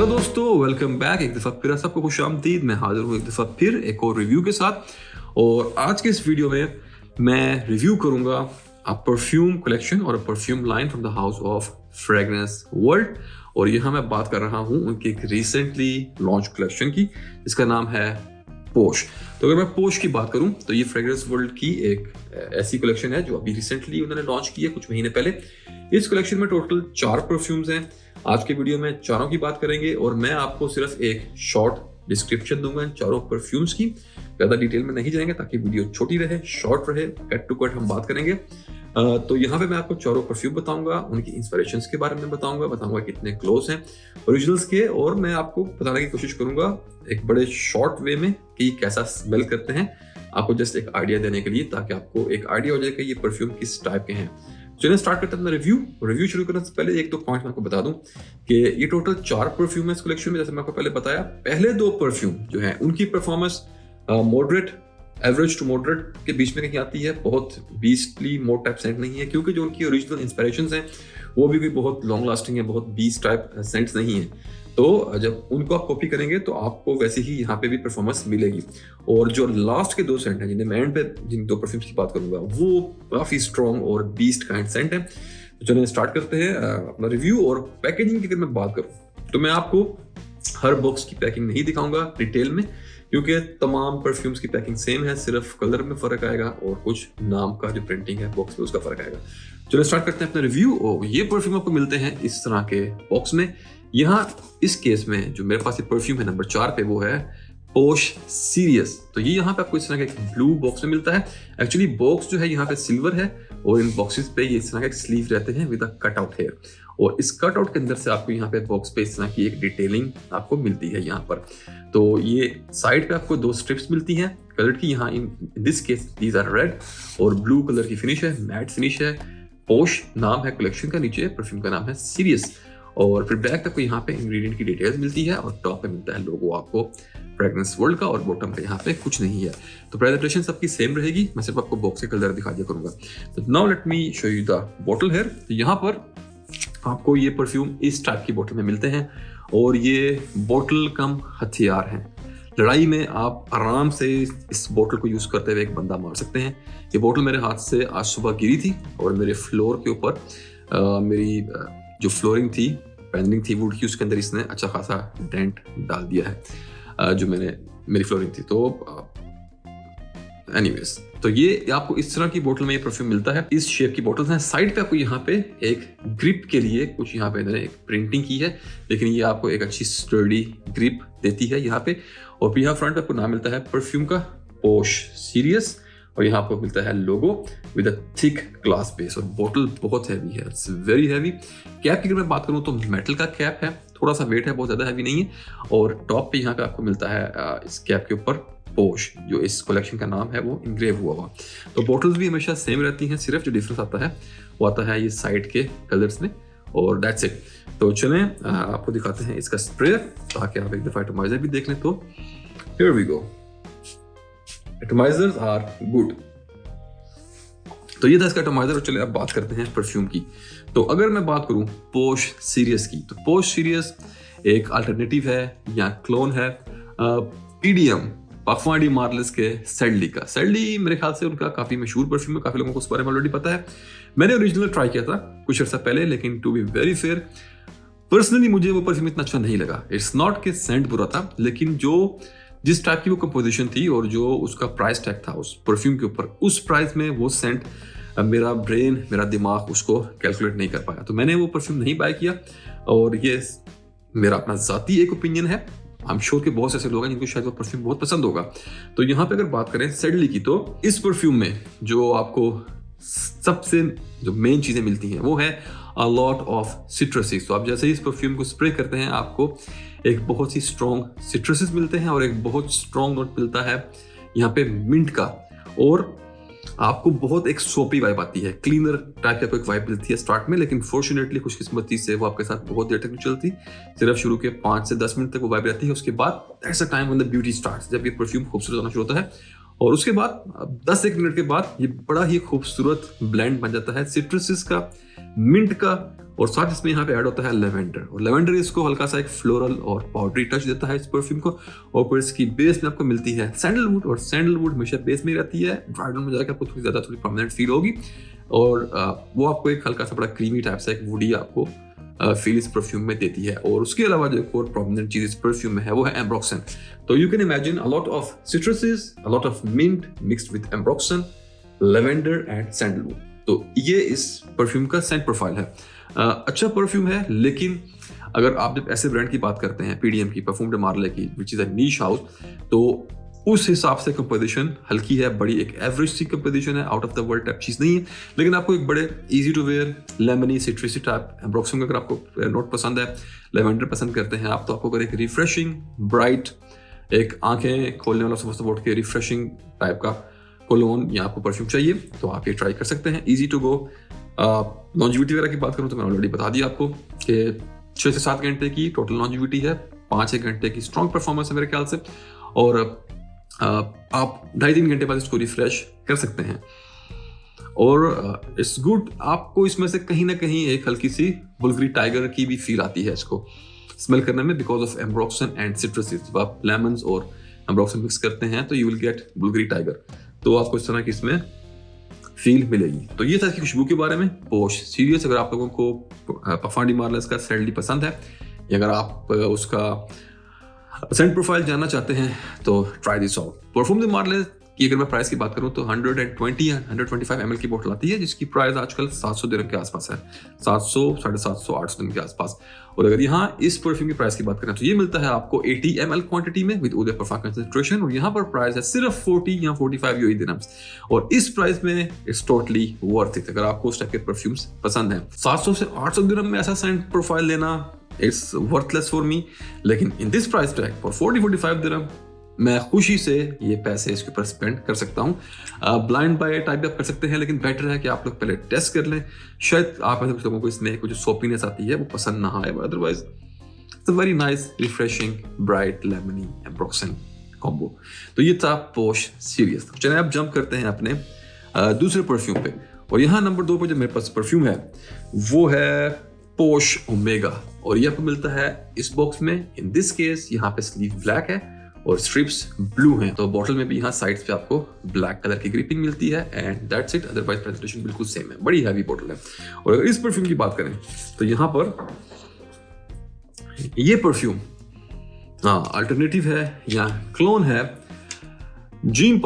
Hello दोस्तों, welcome back. एक दफ़ा फिर सबको खुशामदीद। मैं हाजिर हूँ एक दफ़ा फिर एक और रिव्यू के साथ। और आज के इस वीडियो में मैं रिव्यू करूँगा अ परफ्यूम कलेक्शन और अ perfume line from the house of fragrance world. और यहाँ मैं बात कर रहा हूँ उनकी एक रिसेंटली लॉन्च कलेक्शन की, जिसका नाम है पोश। तो अगर मैं पोश की बात करूं तो ये फ्रेग्रेंस वर्ल्ड की एक ऐसी कलेक्शन है जो अभी रिसेंटली उन्होंने लॉन्च की है कुछ महीने पहले। इस कलेक्शन में टोटल 4 परफ्यूम्स हैं। आज के वीडियो में चारों की बात करेंगे और मैं आपको सिर्फ एक शॉर्ट डिस्क्रिप्शन दूंगा इन चारों परफ्यूम्स की। ज़्यादा डिटेल में नहीं जाएंगे ताकि वीडियो छोटी रहे, शॉर्ट रहे, कट टू कट हम बात करेंगे। तो यहाँ पे मैं आपको चारों परफ्यूम बताऊंगा, उनकी इंस्पिरेशंस के बारे में बताऊंगा कितने क्लोज हैं ओरिजिनल्स के, और मैं आपको बताने की कोशिश करूंगा एक बड़े शॉर्ट वे में कि ये कैसा स्मेल करते हैं, आपको जस्ट एक आइडिया देने के लिए, ताकि आपको एक आइडिया हो जाए कि ये परफ्यूम किस टाइप के हैं। चलिए स्टार्ट करते हैं अपना रिव्यू शुरू करने से पहले एक दो पॉइंट मैं आपको बता दूं कि ये टोटल 4 परफ्यूम है इस कलेक्शन में। जैसे मैं आपको पहले बताया, पहले 2 परफ्यूम जो है उनकी performance moderate, average to moderate के बीच में कहीं आती है। बहुत बीस्टली मोड टाइप सेंट नहीं है, क्योंकि जो उनकी ओरिजिनल इंस्पिरेशंस हैं वो भी कोई बहुत लॉन्ग लास्टिंग है, बहुत बीस्ट टाइप सेंट्स नहीं है। तो जब उनको आप कॉपी करेंगे तो आपको वैसे ही यहाँ पे भी परफॉर्मेंस मिलेगी। और जो लास्ट के 2 सेंट हैं, जिन्हें मैं एंड पे जिन 2 परफ्यूम्स की बात करूंगा, वो काफी स्ट्रॉन्ग और बीस्ट काइंड सेंट है। तो चलिए स्टार्ट करते हैं अपना रिव्यू। और पैकेजिंग की अगर मैं बात करूँ तो मैं आपको हर बॉक्स की पैकिंग नहीं दिखाऊंगा डिटेल में, क्योंकि तमाम परफ्यूम्स की पैकिंग सेम है, सिर्फ कलर में फर्क आएगा और कुछ नाम का जो प्रिंटिंग है बॉक्स में उसका फर्क आएगा। चलो स्टार्ट करते हैं अपना रिव्यू। और ये परफ्यूम आपको मिलते हैं इस तरह के बॉक्स में। यहाँ इस केस में जो मेरे पास ये परफ्यूम है नंबर 4 पे, वो है पोश सीरियस। तो ये यहाँ पे आपको इस तरह का एक ब्लू बॉक्स में मिलता है। एक्चुअली बॉक्स जो है यहाँ पे सिल्वर है और इन बॉक्सेस पे ये इस तरह का एक स्लीव रहते हैं with a cut out here. और इस कट आउट के अंदर से आपको यहाँ पे बॉक्स पे इस तरह की एक डिटेलिंग आपको मिलती है यहाँ पर। तो ये साइड पे आपको 2 स्ट्रिप्स मिलती हैं कलर की। यहाँ in this case these are red और ब्लू कलर की फिनिश है, मैट फिनिश है। पोश नाम है कलेक्शन का, नीचे परफ्यूम का नाम है सीरियस। और फिर बैक आपको यहाँ पे इंग्रेडिएंट की डिटेल्स मिलती है और टॉप पे मिलता है लोगो आपको फ्रेग्रेंस वर्ल्ड का, और बॉटम पे यहाँ पे कुछ नहीं है। तो प्रेजेंटेशन सबकी सेम रहेगी, मैं सिर्फ आपको बॉक्स के कलर दिखा दिया करूंगा। तो now let me show you the bottle here. तो यहाँ पर आपको ये परफ्यूम इस टाइप की बोतल में मिलते हैं और ये बोतल कम हथियार हैं। लड़ाई में आप आराम से इस बोतल को यूज करते हुए एक बंदा मार सकते हैं। ये बोतल मेरे हाथ से आज सुबह गिरी थी और मेरे फ्लोर के ऊपर मेरी जो फ्लोरिंग थी, पैनलिंग थी वुड की, उसके अंदर इसने अच्छा खासा डेंट डाल दिया है जो मेरी फ्लोरिंग थी। तो एनीवेज, तो ये आपको इस तरह की बोतल में ये परफ्यूम मिलता है। इस शेप की बोतल है। साइड पे आपको यहाँ पे एक ग्रिप के लिए कुछ यहाँ पे इन्होंने एक प्रिंटिंग की है, लेकिन ये आपको एक अच्छी स्टर्डी ग्रिप देती है यहाँ पे। और फिर यहाँ फ्रंट पे आपको नाम मिलता है परफ्यूम का, पोश सीरियस। और यहाँ आपको मिलता है लोगो with a thick glass base. और बोतल बहुत हैवी है, इट्स वेरी हैवी। कैप की अगर मैं बात करूँ तो मेटल का कैप है, थोड़ा सा वेट है, बहुत ज्यादा हैवी नहीं है। और टॉप पे यहाँ पे आपको मिलता है इस कैप के ऊपर पोश, जो इस कलेक्शन का नाम है वो इंग्रेव हुआ। तो बोटल्स भी हमेशा सेम रहती हैं, सिर्फ जो डिफरेंस आता है वो आता है ये साइड के कलर्स में, और दैट्स इट। तो चलें आपको दिखाते हैं इसका स्प्रे, ताकि आप एक दफा एटमाइजर भी देख लें। तो here we go, atomisers are good. तो ये था इसका एटमाइजर। और चले अब बात करते हैं परफ्यूम की। तो अगर मैं बात करूं पोश सीरियस की, तो पोश सीरियस एक अल्टरनेटिव है या क्लोन है पीडीएम पाफुआ डी मार्लेस के सैडली का। सैडली मेरे ख्याल से उनका काफी मशहूर परफ्यूम है, काफी लोगों को उस बारे में ऑलरेडी पता है। मैंने ओरिजिनल ट्राई किया था कुछ अर्सा पहले, लेकिन to be very fair personally मुझे वो परफ्यूम इतना अच्छा नहीं लगा। इट्स नॉट के सेंट बुरा था, लेकिन जो जिस टाइप की वो कंपोजिशन थी और जो उसका प्राइस टैग था उस परफ्यूम के ऊपर, उस प्राइस में वो सेंट मेरा ब्रेन, मेरा दिमाग उसको कैलकुलेट नहीं कर पाया। तो मैंने वो परफ्यूम नहीं बाय किया। और ये मेरा अपना जाती एक ओपिनियन है। आई एम श्योर कि बहुत से ऐसे लोग हैं जिनको शायद वो परफ्यूम बहुत पसंद होगा। तो यहाँ पे अगर बात करें सैडली की, तो इस परफ्यूम में जो आपको सबसे जो मेन चीजें मिलती हैं वो है अ लॉट ऑफ सिट्रसेस। तो आप जैसे ही इस परफ्यूम को स्प्रे करते हैं, आपको एक बहुत ही स्ट्रॉन्ग सिट्रसेस मिलते हैं और एक बहुत स्ट्रॉन्ग नोट मिलता है यहाँ पे मिंट का। और आपको बहुत एक सोपी वाइब आती है, क्लीनर टाइप का एक वाइब मिलती है स्टार्ट में, लेकिन फॉर्चुनेटली खुशकिस्मती से वो आपके साथ बहुत देर तक नहीं चलती। सिर्फ शुरू के 5 से 10 मिनट तक वो वाइब रहती है। उसके बाद that's a time when the beauty starts, जब ये परफ्यूम खूबसूरत होना शुरू होता है और उसके बाद 10-1 मिनट के बाद ये बड़ा ही खूबसूरत ब्लेंड बन जाता है सिट्रसेस का, मिंट का, और साथ इसमें यहाँ पे ऐड होता है लेवेंडर। और लेवेंडर इसको हल्का सा एक फ्लोरल और पाउडरी टच देता है इस परफ्यूम को। और फिर इसकी बेस में आपको मिलती है सैंडलवुड, और सैंडलवुड हमेशा बेस में रहती है, ड्राई डाउन में जाकर आपको थोड़ी ज़्यादा प्रोमिनेंट फील होगी। और वो आपको एक हल्का सा बड़ा क्रीमी टाइप से एक वुडी आपको फील इस परफ्यूम में देती है। और उसके अलावा जो एक और प्रोमिनेंट चीज इस परफ्यूम में है वो है एम्ब्रोक्सन। तो you can imagine a lot of citruses, a lot of mint mixed with ambroxan, lavender and sandalwood. तो ये इस परफ्यूम का सेंट प्रोफाइल है। अच्छा परफ्यूम है, लेकिन अगर आप जब ऐसे ब्रांड की बात करते हैं, पीडीएम की, परफ्यूम डे मार्ले की, which is a niche house, तो उस हिसाब से कंपोजिशन हल्की है, बड़ी एक एवरेज सी कंपोजिशन है, out of the world type चीज नहीं है। लेकिन आपको एक बड़े easy to wear lemony citrusy type ambroxan का अगर आपको नोट पसंद है, लेवेंडर पसंद करते हैं आप, तो आपको अगर एक रिफ्रेशिंग ब्राइट, एक आंखें खोलने वाला सुबह सुबह उठ के रिफ्रेशिंग टाइप का कोलोन या आपको परफ्यूम चाहिए, तो आप ये ट्राई कर सकते हैं। Easy to go. लॉन्जिविटी वगैरह की बात करूँ तो मैंने ऑलरेडी बता दिया आपको कि 6 से 7 घंटे की टोटल लॉन्जिविटी है, 5-6 घंटे की स्ट्रॉन्ग परफॉर्मेंस है मेरे ख्याल से, और आप 2.5-3 घंटे बाद इसको रिफ्रेश कर सकते हैं। और इट्स गुड, आपको इसमें से कहीं ना कहीं एक हल्की सी बुल्गरी टाइगर की भी फील आती है इसको स्मेल करने में, बिकॉज ऑफ एम्ब्रोक्सन एंड सिट्रसेस। जब आप लेमन्स और एम्ब्रोक्सन मिक्स करते हैं तो यू विल गेट बुल्गरी टाइगर, तो आपको इस तरह की इसमें फील मिलेगी। तो ये था इसकी खुशबू के बारे में। पोश सीरियस, अगर आप लोगों को पफान डी मार्लेस का सैंडली पसंद है, या अगर आप उसका सेंट प्रोफाइल जानना चाहते हैं, तो try this out. Perfume de Marly की अगर मैं प्राइस की बात करूं तो 120 या 125 ml की बोतल आती है, जिसकी प्राइस आजकल 700 दिरहम के आसपास है, 700, 750, 800 दिरहम के आसपास। और अगर यहाँ इस परफ्यूम की प्राइस की बात करें तो ये मिलता है आपको 80 ml क्वांटिटी में विद उदय परफ्यूम कंसंट्रेशन, और यहाँ पर प्राइस है सिर्फ 40 या 45 यूएई दिरहम्स। और इस प्राइस में इट्स टोटली वर्थ इट अगर आपको उस टाइप के परफ्यूम्स पसंद हैं। 700 से 800 दिरहम में ऐसा सेंट प्रोफाइल लेना इट्स वर्थलेस फॉर मी, लेकिन in this price tag for 40-45 दिरहम मैं खुशी से ये पैसे इसके ऊपर स्पेंड कर सकता हूँ। ब्लाइंड बाय टाइप आप कर सकते हैं, लेकिन बेटर है कि आप लोग पहले टेस्ट कर लें। शायद आप में कुछ लोगों को इसमें कुछ सोपीनेस आती है वो पसंद ना आए, otherwise it's a very nice refreshing bright lemony ambroxan combo. तो ये था पोश सीरियस। चलिए आप जंप करते हैं अपने दूसरे परफ्यूम पे, और यहाँ नंबर 2 पे जो मेरे पास परफ्यूम है वो है पोश ओमेगा, और ये आपको मिलता है इस बॉक्स में। इन दिस केस यहाँ पे स्लीव ब्लैक है और स्ट्रिप्स ब्लू हैं, तो बॉटल में भी यहाँ साइड्स पे आपको ब्लैक कलर की ग्रिपिंग मिलती है, and that's it. Otherwise presentation बिल्कुल सेम है, बड़ी हैवी बॉटल है। और अगर इस परफ्यूम की बात करें तो यहाँ पर ये परफ्यूम अल्टरनेटिव है या क्लोन है जीन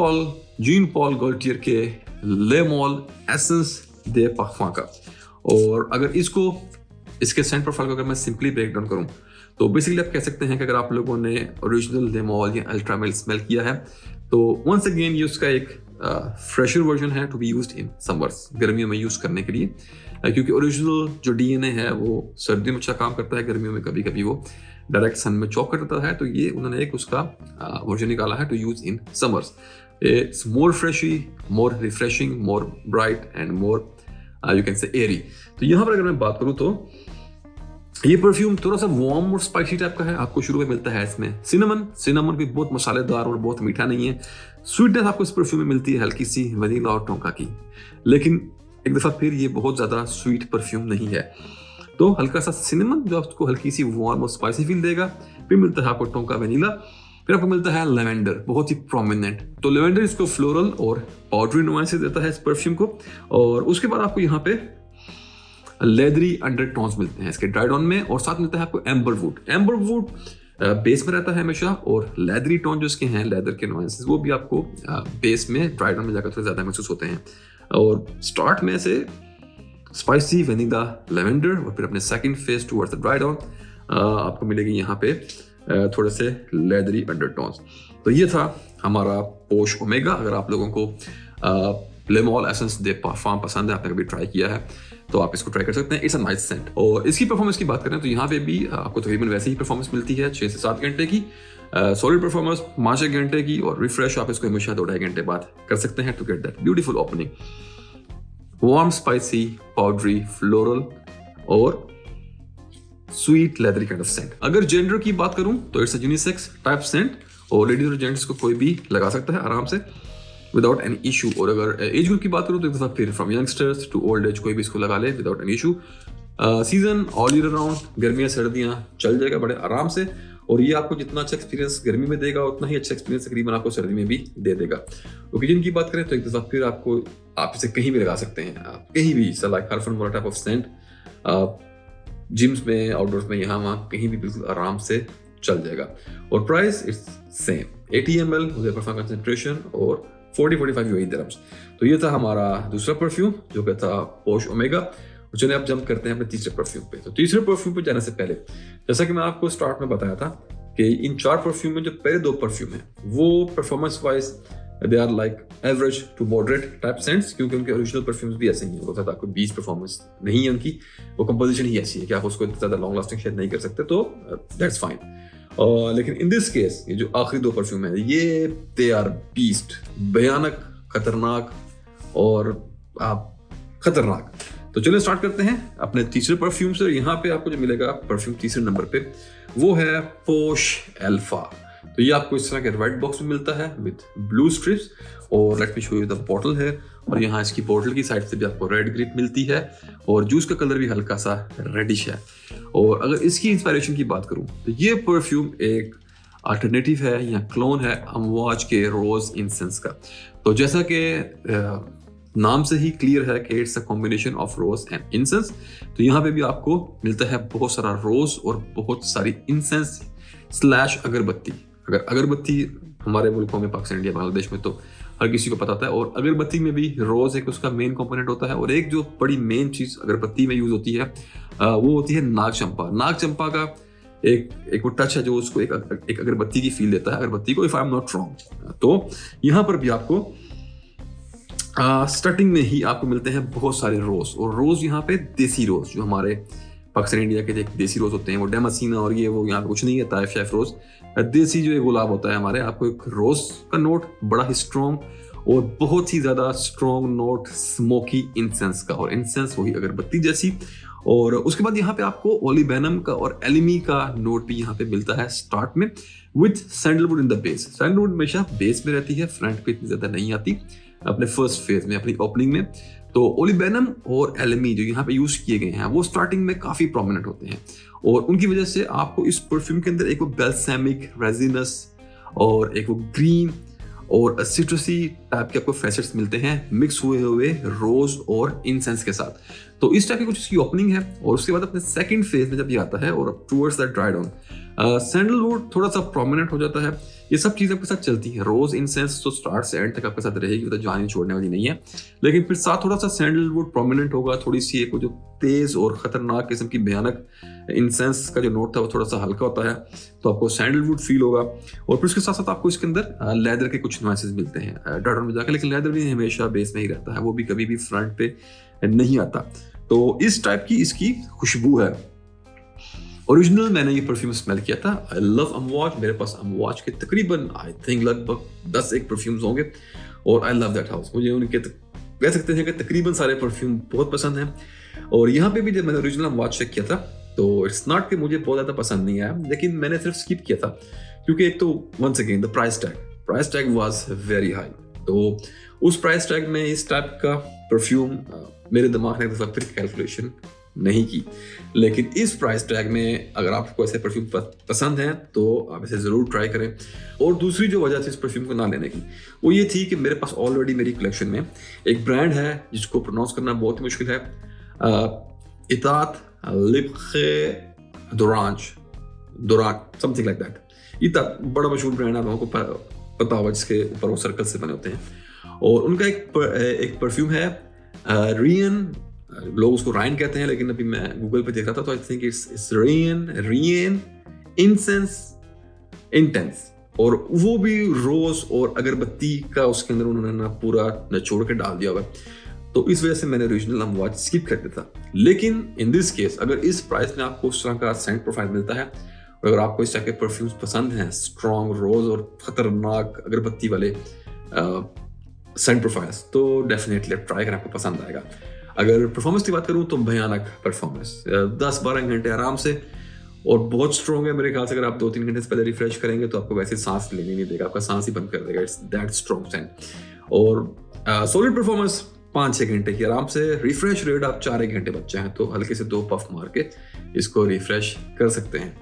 पॉल गॉल्टियर के ले मॉल एसेंस दे पार्फम का। और अगर इसके सेंट प्रोफाइल को अगर मैं सिंपली ब्रेक डाउन करूं तो बेसिकली आप कह सकते हैं कि अगर आप लोगों ने ओरिजिनल ले मॉल या अल्ट्रामेल स्मेल किया है, तो वंस अगेन ये उसका एक फ्रेशर वर्जन है to be used in summers, गर्मियों में यूज करने के लिए, क्योंकि ओरिजिनल जो डीएनए है वो सर्दियों में अच्छा काम करता है, गर्मियों में कभी कभी वो डायरेक्ट सन में चॉक करता है। तो ये उन्होंने एक उसका वर्जन निकाला है to use in summers. It's more freshy, more refreshing, more bright and more you can say airy. तो यहाँ पर अगर मैं बात करूँ तो ये परफ्यूम थोड़ा सा वार्म और स्पाइसी टाइप का है। आपको शुरू में मिलता है इसमें सिनेमन भी बहुत मसालेदार और बहुत मीठा नहीं है। स्वीटनेस आपको इस परफ्यूम में मिलती है हल्की सी वनीला और टोंका की, लेकिन एक दफा फिर ये बहुत ज्यादा स्वीट परफ्यूम नहीं है। तो हल्का सा सिनेमन जो आपको हल्की सी वार्म और स्पाइसी फील देगा, फिर मिलता है आपको टोंका वनीला, फिर आपको मिलता है लेवेंडर बहुत ही प्रोमिनेंट। तो लेवेंडर इसको फ्लोरल और पाउडरी नुआंसेस देता है इस परफ्यूम को। और उसके बाद आपको यहाँ पे लेदरी अंडरटोन्स मिलते हैं इसके ड्राई डाउन में, और साथ मिलता है आपको एम्बरवुड बेस में रहता है हमेशा, और लेदरी टोन जो इसके हैं लेदर के नुआंसेस वो भी आपको बेस में ड्राई डाउन में जाकर थोड़ा ज्यादा महसूस होते हैं। और स्टार्ट में से स्पाइसी वनीला लेवेंडर, और फिर अपने second phase towards the dry down आपको मिलेगी यहाँ पे थोड़े से लेदरी अंडरटोन्स। तो ये था हमारा पोश ओमेगा। अगर आप लोगों को ले मॉल एसेंस दे पार्फम पसंद है, आपने कभी ट्राई किया है, तो आप इसको ट्राई कर सकते हैं। It's a nice scent. और इसकी परफॉर्मेंस की बात करें तो यहाँ पे भी आपको तकरीबन वैसे ही परफॉर्मेंस मिलती है, 6 से 7 घंटे की सॉलिड परफॉर्मेंस, 5-6 घंटे की, और रिफ्रेश आप इसको हमेशा 2-2.5 घंटे बाद कर सकते हैं to get that beautiful opening, warm spicy powdery floral और sweet leathery kind of scent. अगर जेंडर की बात करूं तो it's a unisex type scent, और लेडीज और जेंट्स को कोई भी लगा सकता है आराम से। Without any issue. और अगर एज ग्रुप की बात करूँ तो एक दफ़ा फिर from youngsters to old age कोई भी इसको लगा ले without any issue. Season all year round, गर्मियाँ सर्दियाँ चल जाएगा बड़े आराम से। और ये आपको जितना अच्छा एक्सपीरियंस गर्मी में देगा उतना ही अच्छा एक्सपीरियंस तकरीबन आपको सर्दी में भी दे देगा। ओकेजन की बात करें तो एक दफ़ा फिर आपको आप इसे कहीं भी लगा सकते हैं, आप कहीं भी लाइक हर फन वाला टाइप ऑफ सेंट, जिम्स में, आउटडोर्स में, यहाँ वहाँ कहीं भी बिल्कुल आराम से चल जाएगा। और price it's same 80 ml with perfume concentration और 40-45 UAE दिरहम्स। तो ये था हमारा दूसरा परफ्यूम जो कि था पोश ओमेगा। चलिए अब जंप करते हैं अपने तीसरे परफ्यूम पे। तो तीसरे परफ्यूम पे जाने से पहले जैसा कि मैं आपको स्टार्ट में बताया था कि इन 4 परफ्यूम में जो पहले 2 परफ्यूम हैं वो performance wise they are like average to moderate type scents, क्योंकि उनके ओरिजिनल परफ्यूम्स भी ऐसे ही होता था, कोई 20 परफॉर्मेंस नहीं है उनकी, वो कंपोजिशन ही ऐसी है कि आप उसको इतना ज़्यादा लॉन्ग लास्टिंग शेयर नहीं कर सकते, तो दैट्स फाइन। लेकिन इन दिस केस ये जो आखिरी 2 परफ्यूम है ये दे आर बीस्ट, भयानक, खतरनाक और खतरनाक। तो चलिए स्टार्ट करते हैं अपने तीसरे परफ्यूम से। यहाँ पे आपको जो मिलेगा परफ्यूम तीसरे नंबर पे वो है पोश अल्फा। तो ये आपको इस तरह के रेड बॉक्स में मिलता है विद ब्लू स्ट्रिप्स। और let me show you the bottle है, और यहाँ इसकी बॉटल की साइड से भी आपको रेड ग्रिप मिलती है और जूस का कलर भी हल्का सा रेडिश है। और अगर इसकी इंस्पायरेशन की बात करूँ तो ये परफ्यूम एक अल्टरनेटिव है या क्लोन है अमवाज के रोज इंसेंस का। तो जैसा कि नाम से ही क्लियर है कि it's a combination of rose and incense, तो यहाँ पे भी आपको मिलता है बहुत सारा रोज और बहुत सारी इंसेंस स्लैश अगरबत्ती। अगर अगरबत्ती हमारे मुल्कों में, पाकिस्तान, इंडिया, बांग्लादेश में, तो हर किसी को पता होता है। और अगरबत्ती में भी रोज एक उसका मेन कंपोनेंट होता है। और एक जो बड़ी मेन चीज अगरबत्ती में यूज होती है वो होती है नाग चंपा। नाग चंपा का एक वो टच है जो उसको एक अगरबत्ती की फील देता है अगरबत्ती को, if I am not wrong. तो यहाँ पर भी आपको स्टार्टिंग में ही आपको मिलते हैं बहुत सारे रोज, और रोज यहाँ पे देसी रोज जो हमारे पाकिस्तान इंडिया के देसी रोज होते हैं वो डेमासीना और ये वो यहाँ पे कुछ नहीं है, ताइफ शेफ रोज। देसी जो गुलाब होता है हमारे, आपको एक रोज का नोट बड़ा ही स्ट्रॉन्ग और बहुत ही ज्यादा स्ट्रॉन्ग नोट स्मोकी इंसेंस का, और इंसेंस वही अगरबत्ती जैसी। और उसके बाद यहाँ पे आपको ओलिबेनम का और एलिमी का नोट भी यहाँ पे मिलता है स्टार्ट में, with sandalwood in the base. Sandalwood हमेशा बेस में रहती है, फ्रंट पे इतनी ज्यादा नहीं आती अपने फर्स्ट फेज में, अपनी ओपनिंग में। तो ओलिबेनम और एलमी जो यहाँ पे यूज किए गए हैं वो स्टार्टिंग में काफी प्रोमिनेंट होते हैं, और उनकी वजह से आपको इस परफ्यूम के अंदर एक वो बेल्सामिक, रेजिनस और एक वो ग्रीन और सिट्रसी टाइप के आपको फ्रेशर्स मिलते हैं मिक्स हुए हुए रोज और इंसेंस के साथ। तो इस टाइप की कुछ इसकी ओपनिंग है। और उसके बाद अपने सेकंड फेज में जब ये आता है और towards that dry down, sandalwood थोड़ा सा प्रोमिनेंट हो जाता है। ये सब चीजें आपके साथ चलती है। रोज इंसेंस तो स्टार्ट से एंड तक आपके साथ रहेगी, तो जान ही छोड़ने वाली नहीं है। लेकिन फिर साथ थोड़ा सा सैंडलवुड प्रोमिनेंट होगा, थोड़ी सी एक जो तेज और खतरनाक किस्म की भयानक इंसेंस का जो नोट था वो थोड़ा सा हल्का होता है, तो आपको सैंडलवुड फील होगा। और फिर उसके साथ साथ आपको इसके अंदर लेदर के कुछ नुआंसेस मिलते हैं ड्राई डाउन में जाकर, लेकिन लेदर भी हमेशा बेस में ही रहता है, वो भी कभी भी फ्रंट पे नहीं आता। तो इस टाइप की इसकी खुशबू है। ओरिजिनल मैंने ये परफ्यूम स्मेल किया था। I love Amouage. मेरे पास अमवाज के तकरीबन आई थिंक लगभग 10 एक परफ्यूम्स होंगे, और आई लव दैट हाउस। मुझे उनके कह सकते हैं कि तकरीबन सारे परफ्यूम बहुत पसंद हैं। और यहाँ पे भी जब मैंने ओरिजिनल अमवाज चेक किया था तो इट्स नॉट कि मुझे बहुत ज़्यादा पसंद नहीं आया, लेकिन मैंने सिर्फ स्किप किया था क्योंकि एक तो once again the price tag was very high. तो उस प्राइस टैग में इस टाइप का परफ्यूम मेरे दिमाग ने फिर कैलकुलेशन नहीं की। लेकिन इस प्राइस टैग में अगर आपको ऐसे परफ्यूम पसंद हैं तो आप इसे ज़रूर ट्राई करें। और दूसरी जो वजह थी इस परफ्यूम को ना लेने की वो ये थी कि मेरे पास ऑलरेडी मेरी कलेक्शन में एक ब्रांड है जिसको प्रोनाउंस करना बहुत ही मुश्किल है, इतात लिब्खे दुरांज समथिंग लाइक दैट। इतात बड़ा मशहूर ब्रांड है, आप लोगों को पता होगा, जिसके ऊपर वो सर्कल से बने होते हैं। और उनका एक परफ्यूम है रियन, लोग उसको रायन कहते हैं, लेकिन अभी मैं गूगल पे देख रहा था तो I think it's rayon incense intense. और वो भी रोज और अगरबत्ती का उसके अंदर उन्होंने ना पूरा निचोड़ के डाल दिया हुआ, तो इस वजह से मैंने ओरिजिनल अमवाज स्किप कर दिया था। लेकिन इन दिस केस अगर इस प्राइस में आपको उस तरह का सेंट प्रोफाइल मिलता है, और अगर आपको इस तरह के परफ्यूम्स पसंद हैं, स्ट्रॉन्ग रोज और खतरनाक अगरबत्ती वाले सेंट प्रोफाइल्स, तो डेफिनेटली ट्राई करें, आपको पसंद आएगा। अगर परफॉर्मेंस की बात करूं तो भयानक परफॉर्मेंस, 10-12 घंटे आराम से, और बहुत स्ट्रॉन्ग है मेरे ख्याल से। अगर आप 2-3 घंटे से पहले रिफ्रेश करेंगे तो आपको वैसे सांस लेने नहीं देगा, आपका सांस ही बंद कर देगा। It's that strong scent. और सॉलिड परफॉर्मेंस 5-6 घंटे की आराम से। रिफ्रेश रेट आप 4-1 घंटे बच्चे हैं तो हल्के से 2 पफ मार के इसको रिफ्रेश कर सकते हैं।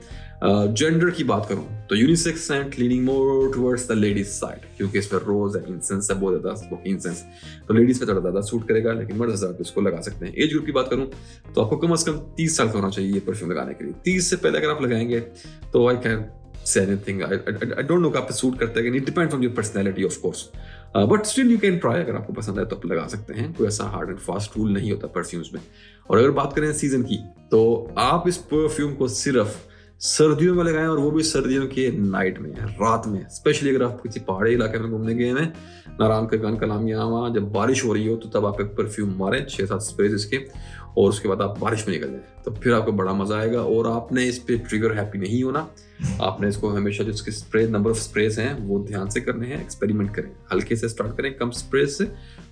जेंडर की बात करूं तो unisex and leaning more towards the ladies side, क्योंकि इसमें रोज एंड इंसेंस है बहुत ज्यादा, इंसेंस तो लेडीज पे थोड़ा ज्यादा सूट करेगा, लेकिन मर्द हज़ार इसको लगा सकते हैं। एज ग्रुप की बात करूं तो आपको कम से कम 30 साल का होना चाहिए ये परफ्यूम लगाने के लिए। 30 से पहले अगर आप लगाएंगे तो I can say anything, I don't know कि आप पे सूट करता है कि नहीं, depends on your personality of course, but still you can try. अगर आपको पसंद है तो आप लगा सकते हैं, कोई ऐसा हार्ड एंड फास्ट रूल नहीं होता परफ्यूम्स में। और अगर बात करें सीजन की तो आप इस परफ्यूम को सिर्फ सर्दियों में लगाएं, और वो भी सर्दियों के नाइट में, रात में। स्पेशली अगर आप किसी पहाड़ी इलाके में घूमने गए हैं, नारायण के गन कलामिया, वहाँ जब बारिश हो रही हो तो तब आप एक परफ्यूम मारें 6-7 स्प्रेज इसके, और उसके बाद आप बारिश में निकल जाए तो फिर आपको बड़ा मजा आएगा। और आपने इस पे ट्रिगर हैप्पी नहीं होना, आपने इसको हमेशा जो इसके स्प्रे नंबर ऑफ स्प्रेज हैं वो ध्यान से करने हैं, एक्सपेरिमेंट करें, हल्के से स्टार्ट करें कम स्प्रेज से,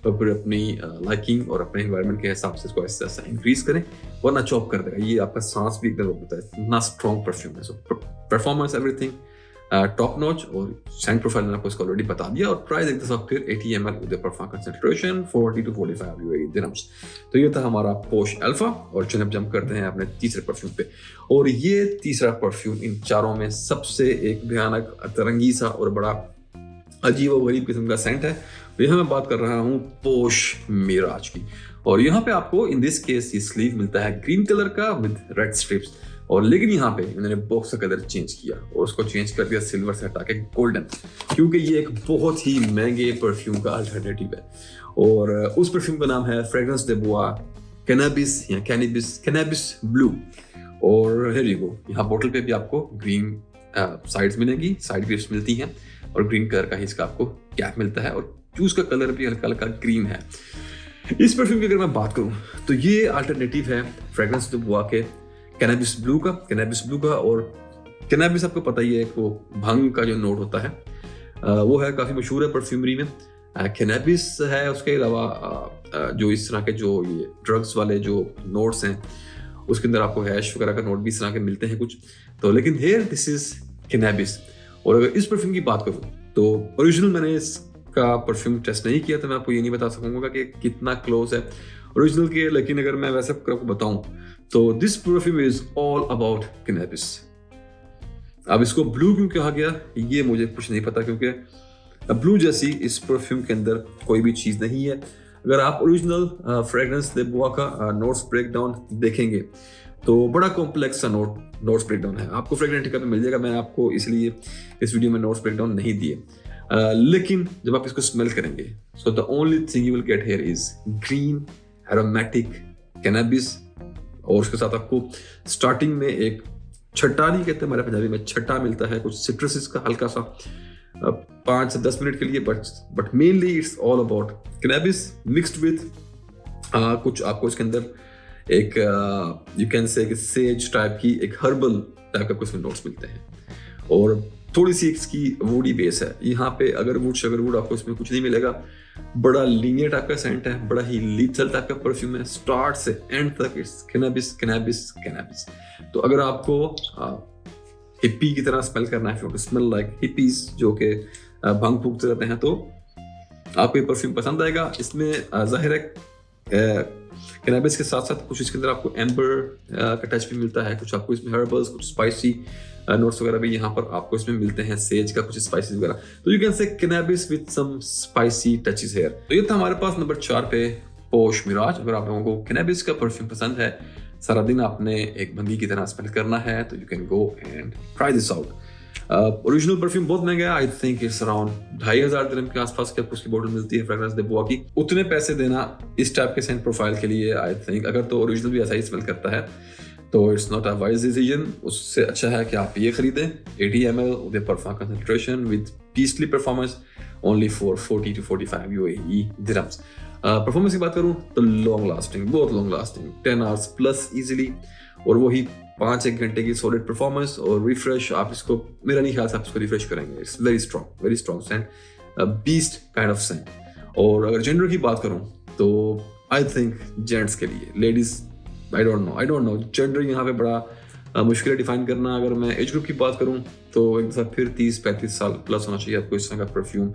और फिर अपनी लाइकिंग और अपने एनवायरनमेंट के हिसाब से इसको ऐसा ऐसा इंक्रीज करें, वरना चॉप कर देगा। ये आपका सांस भी एकदम रोक देता है, इतना स्ट्रॉन्ग परफ्यूम है। So performance everything top notch, और सेंट प्रोफाइल मैंने आपको इसको ऑलरेडी बता दिया। और प्राइस एक दफा फिर 80 ml with perfume concentration 40 to 45 UAE dirhams. तो ये था हमारा पोश अल्फा, और चलिए अब जंप करते हैं अपने तीसरे परफ्यूम पे। और ये तीसरा परफ्यूम इन चारों में सबसे एक भयानक, अतरंगी सा और बड़ा अजीब और गरीब किस्म का सेंट है। तो यहाँ मैं बात कर रहा हूँ पोश मिराज की। और यहाँ पे आपको इन दिस केस ये स्लीव मिलता है ग्रीन कलर का विद रेड स्ट्रिप्स, और लेकिन यहाँ पे इन्होंने बॉक्स का कलर चेंज किया और उसको चेंज कर दिया सिल्वर से हटा के गोल्डन, क्योंकि ये एक बहुत ही महंगे परफ्यूम का अल्टरनेटिव है। और उस परफ्यूम का नाम है फ्रेग्रेंस दे बुआ कैनाबिस या कैनाबिस ब्लू। और हियर यू गो, यहाँ बोतल पे भी आपको ग्रीन साइड्स मिलेंगी, साइड ग्रिप्स मिलती हैं, और ग्रीन कलर का ही इसका आपको कैप मिलता है, और जूस का कलर भी हल्का हल्का ग्रीन है। इस परफ्यूम की अगर मैं बात करूं तो ये अल्टरनेटिव है फ्रेग्रेंस दे बुआ के कैनाबिस ब्लू का। और कैनाबिस आपको पता ही है, वो भंग का जो नोट होता है वो है, काफी मशहूर है परफ्यूमरी में। कैनाबिस है, उसके अलावा जो इस तरह के जो ये ड्रग्स वाले जो नोट्स हैं उसके अंदर आपको हैश वगैरह का नोट भी इस तरह के मिलते हैं कुछ। तो लेकिन हियर दिस इज कैनाबिस। और अगर इस परफ्यूम की बात करूं तो ओरिजिनल मैंने इसका परफ्यूम टेस्ट नहीं किया, तो मैं आपको ये नहीं बता सकूंगा कि कितना क्लोज है ओरिजिनल के, लेकिन अगर मैं वैसे आपको बताऊं तो this perfume is all about cannabis. अब इसको ब्लू क्यों कहा गया ये मुझे कुछ नहीं पता, क्योंकि ब्लू जैसी इस परफ्यूम के अंदर कोई भी चीज नहीं है। अगर आप ओरिजिनल फ्रेग्रेंस दे बुआ का नोट्स ब्रेकडाउन देखेंगे तो बड़ा कॉम्प्लेक्स सा नोट्स ब्रेकडाउन है, आपको फ्रेग्रेंटिका पे मिल जाएगा। मैंने आपको इसलिए इस वीडियो में नोट्स ब्रेकडाउन नहीं दिए, लेकिन जब आप इसको स्मेल करेंगे so the only thing you will get here is green aromatic cannabis. और उसके साथ आपको स्टार्टिंग में एक छट्टा, नहीं कहते हमारे पंजाबी में, छट्टा मिलता है कुछ सिट्रसिस का हल्का सा 5 से 10 मिनट के लिए, but mainly it's all about cannabis mixed with कुछ आपको इसके अंदर एक यू कैन से सेज टाइप की एक हर्बल टाइप का कुछ नोट्स मिलते हैं, और थोड़ी सी इसकी वुडी बेस है। यहाँ पे अगर वुड आपको इसमें कुछ नहीं मिलेगा। बड़ा लीनियर टाइप का सेंट है, बड़ा ही लीथल टाइप का परफ्यूम है, स्टार्ट से एंड तक इट्स कैनाबिस कैनाबिस कैनाबिस। तो अगर आपको हिप्पी की तरह स्मेल करना है, स्मेल लाइक हिप्पीज जो कि भंग फूकते रहते हैं, तो आपको ये परफ्यूम पसंद आएगा। इसमें जाहिर है कैनाबिस के साथ साथ कुछ इसके अंदर आपको एम्बर का टच भी मिलता है, कुछ आपको इसमें हर्बल्स, कुछ स्पाइसी नोट्स वगैरह भी यहाँ पर आपको इसमें मिलते हैं, सेज का कुछ स्पाइसेस वगैरह। तो you can say cannabis with some spicy touches here. तो ये था हमारे पास नंबर 4 पे पोश मिराज। अगर आप लोगों को कैनाबिस का परफ्यूम पसंद है, सारा दिन आपने एक बंदी की तरह स्मेल करना है, तो you can go and try this out. Original perfume बहुत महंगा है, आई थिंक इट्स अराउंड 2500 दिरहम के आसपास की आपको उसकी बोतल मिलती है फ्रेग्रेंस दे बुआ की। उतने पैसे देना इस टाइप के सेंट प्रोफाइल के लिए, आई थिंक अगर तो ओरिजिनल भी ऐसा ही स्मेल करता है तो it's not a wise decision. उससे अच्छा है कि आप ये खरीदें 80 ml with perfume concentration with beastly performance only for 40 to 45 UAE dirhams. Performance की बात करूं तो लॉन्ग लास्टिंग, बहुत long lasting, 10 hours plus easily, और वही 5-1 घंटे की सॉलिड परफॉर्मेंस। और रिफ्रेश आप इसको, मेरा नहीं ख्याल से आप इसको रिफ्रेश करेंगे। It's very strong scent, beast kind of scent. और अगर जेंडर की बात करूं तो आई थिंक जेंट्स के लिए, ladies I don't know gender यहाँ पे बड़ा मुश्किल है डिफाइन करना। अगर मैं एज ग्रुप की बात करूं तो एक दफा फिर 30-35 साल प्लस होना चाहिए आपको इस तरह का परफ्यूम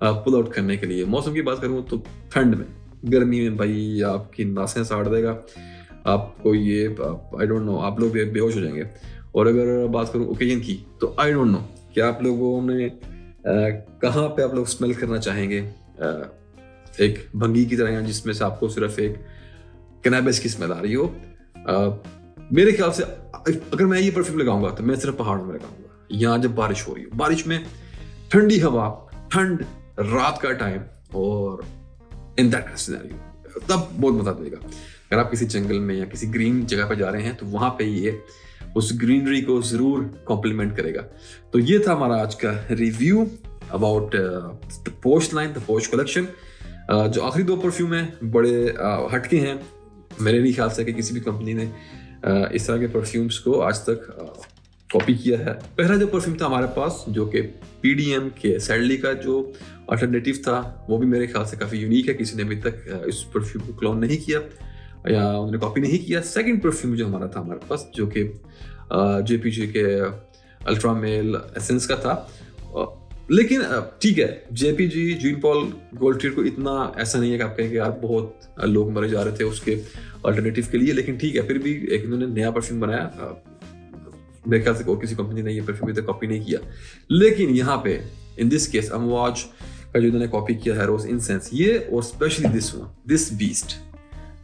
पुल आउट करने के लिए। मौसम की बात करूँ तो ठंड में, गर्मी में भाई आपकी नासें साड़ देगा, आपको ये आई डोंट नो, आप लोग बेहोश हो जाएंगे। और अगर बात करूँ ओकेजन की तो आई डोंट नो कि आप लोगों ने कहाँ पे आप लोग स्मेल करना चाहेंगे एक भंगी की तरह, जिसमें से आपको सिर्फ एक कैनबिस की स्मेल आ रही हो। मेरे ख्याल से अगर मैं ये परफ्यूम लगाऊंगा तो मैं सिर्फ पहाड़ों में लगाऊंगा, यहाँ जब बारिश हो रही हो, बारिश में ठंडी हवा, ठंड, रात का टाइम, और इन दैट सिनेरियो तब बहुत मजा देगा। अगर आप किसी जंगल में या किसी ग्रीन जगह पे जा रहे हैं तो वहां पे ये उस ग्रीनरी को जरूर कॉम्प्लीमेंट करेगा। तो ये था हमारा आज का रिव्यू अबाउट द पोश लाइन, द पोश कलेक्शन। जो आखिरी 2 परफ्यूम हैं बड़े हटके हैं, मेरे नहीं ख्याल से कि किसी भी कंपनी ने इस तरह के परफ्यूम्स को आज तक कॉपी किया है। पहला जो परफ्यूम था हमारे पास, जो कि PDM के सैडली का जो अल्टरनेटिव था, वो भी मेरे ख्याल से काफ़ी यूनिक है। किसी ने अभी तक इस परफ्यूम को क्लोन नहीं किया या उन्होंने कॉपी नहीं किया। सेकंड परफ्यूम जो हमारा था हमारे पास, जो कि JPG के अल्ट्रा मेल एसेंस का था, लेकिन ठीक है, JPG जीन पॉल गोल्डस्टीयर को इतना ऐसा नहीं है कि आप कहें कि यार बहुत लोग मरे जा रहे थे उसके अल्टरनेटिव के लिए, लेकिन ठीक है, फिर भी एक इन्होंने नया परफ्यूम बनाया। मेरे ख्याल से और किसी कंपनी ने ये परफ्यूम तक कॉपी नहीं किया। लेकिन यहाँ पे इन दिस केस अमवाज का जो इन्होंने कॉपी किया है रोज इंसेंस, ये और specially this one, this beast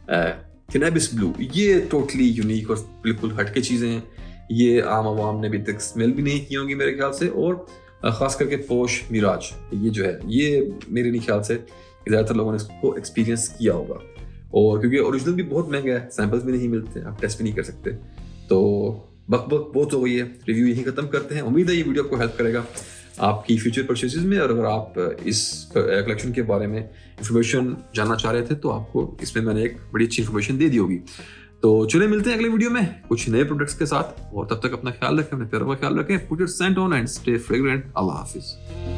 cannabis blue, ये टोटली यूनिक और बिल्कुल हटके चीज़ें हैं। ये आम आवाम ने अभी तक स्मेल भी नहीं की होंगी मेरे ख्याल से, और खास करके पोश मिराज, ये जो है ये मेरे नहीं ख्याल से ज़्यादातर लोगों ने इसको एक्सपीरियंस किया होगा। और क्योंकि ओरिजिनल भी बहुत महंगा है, सैंपल्स भी नहीं मिलते, आप टेस्ट भी नहीं कर सकते। तो बक बहुत हो गई है, रिव्यू यहीं खत्म करते हैं। उम्मीद है ये वीडियो आपको हेल्प करेगा आपकी फ्यूचर परचेजेस में, और अगर आप इस कलेक्शन के बारे में इंफॉर्मेशन जानना चाह रहे थे तो आपको इसमें मैंने एक बड़ी अच्छी इंफॉर्मेशन दे दी होगी। तो चलिए मिलते हैं अगले वीडियो में कुछ नए प्रोडक्ट्स के साथ, और तब तक अपना ख्याल रखें, अपने प्यारों का ख्याल रखें। Put your Saint on and stay fragrant. Allah Hafiz.